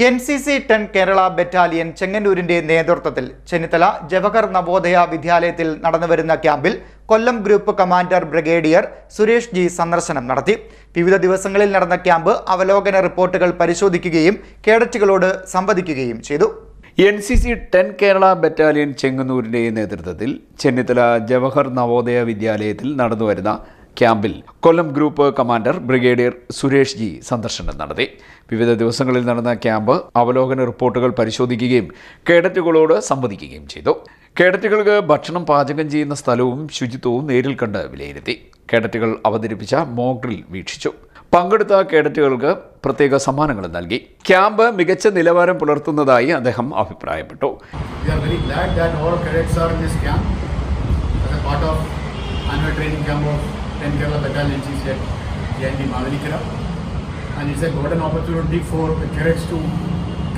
NCC 10 Kerala battalion ചെങ്ങന്നൂരിന്റെ നേതൃത്വത്തിൽ ചെന്നിത്തല ജവഹർ നവോദയ വിദ്യാലയത്തിൽ നടന്നുവരുന്ന ക്യാമ്പിൽ Kollam group commander brigadier Suresh G സന്ദർശനം നടത്തി. വിവിധ ദിവസങ്ങളിൽ നടന്ന ക്യാമ്പ് അവലോകന റിപ്പോർട്ടുകൾ പരിശോധിക്കുകയും കേഡറ്റുകളോട് സംവദിക്കുകയും ചെയ്തു. NCC 10 കേരള ബറ്റാലിയൻ ചെങ്ങന്നൂരിന്റെ നേതൃത്വത്തിൽ ചെന്നിത്തല ജവഹർ നവോദയ വിദ്യാലയത്തിൽ നടന്നുവരുന്ന ക്യാമ്പിൽ Kollam group commander brigadier Suresh G സന്ദർശനം നടത്തി. വിവിധ ദിവസങ്ങളിൽ നടന്ന ക്യാമ്പ് അവലോകന റിപ്പോർട്ടുകൾ പരിശോധിക്കുകയും കേഡറ്റുകളോട് സംവദിക്കുകയും ചെയ്തു. കേഡറ്റുകൾക്ക് ഭക്ഷണം പാചകം ചെയ്യുന്ന സ്ഥലവും ശുചിത്വവും നേരിൽ കണ്ട് വിലയിരുത്തി. കേഡറ്റുകൾ അവതരിപ്പിച്ച മോക്ക് ഡ്രിൽ വീക്ഷിച്ചു. പങ്കെടുത്ത കേഡറ്റുകൾക്ക് പ്രത്യേക സമ്മാനങ്ങൾ നൽകി. ക്യാമ്പ് മികച്ച നിലവാരം പുലർത്തുന്നതായി അദ്ദേഹം അഭിപ്രായപ്പെട്ടു. Kerala Battalion NCC at JND Mavelikara, and it's a golden opportunity for the cadets to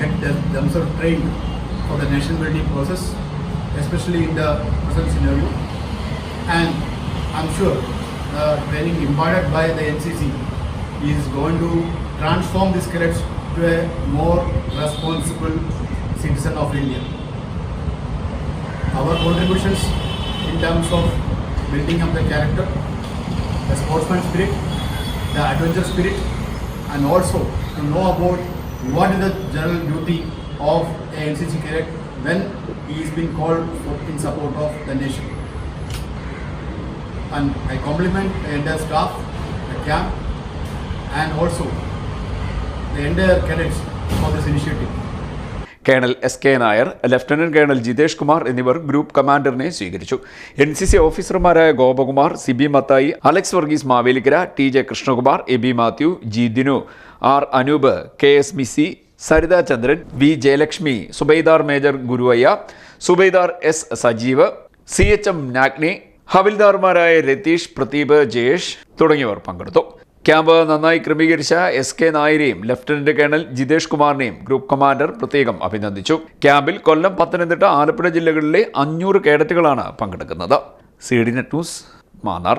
get themselves trained for the nation building process, especially in the present scenario. And I'm sure the training imparted by the NCC is going to transform these cadets to a more responsible citizen of India. Our contributions in terms of building up the character, the sportsman spirit, the adventure spirit, and also to know about what is the general duty of a NCC cadet when he is being called for in support of the nation. And I compliment the entire staff, the camp, and also the entire cadets for this initiative. Colonel SK Nair, lieutenant colonel Jithesh Kumar എന്നിവർ group കമാൻഡറിനെ സ്വീകരിച്ചു. NCC ഓഫീസർമാരായ Gopakumar, Sibi Mathai, Alex Varghese Mavelikkara, TJ Krishnakumar, AB Mathew, G Dinu, R Anoop, KS Misi, Saritha Chandran, V Jayalakshmi, Subedar major Guruvayya, Subedar S Sajeev, CHM Nagni, ഹവിൽദാർമാരായ രതീഷ്, പ്രദീപ്, ജയേഷ് തുടങ്ങിയവർ പങ്കെടുത്തു. Camp നന്നായി ക്രമീകരിച്ച SK നായരെയും ലഫ്റ്റനന്റ് കേണൽ ജിതേഷ് കുമാറിനെയും ഗ്രൂപ്പ് കമാൻഡർ പ്രത്യേകം അഭിനന്ദിച്ചു. ക്യാമ്പിൽ കൊല്ലം, പത്തനംതിട്ട, ആലപ്പുഴ ജില്ലകളിലെ 500 കേഡറ്റുകളാണ് പങ്കെടുക്കുന്നത്. CDNet news, Mannar.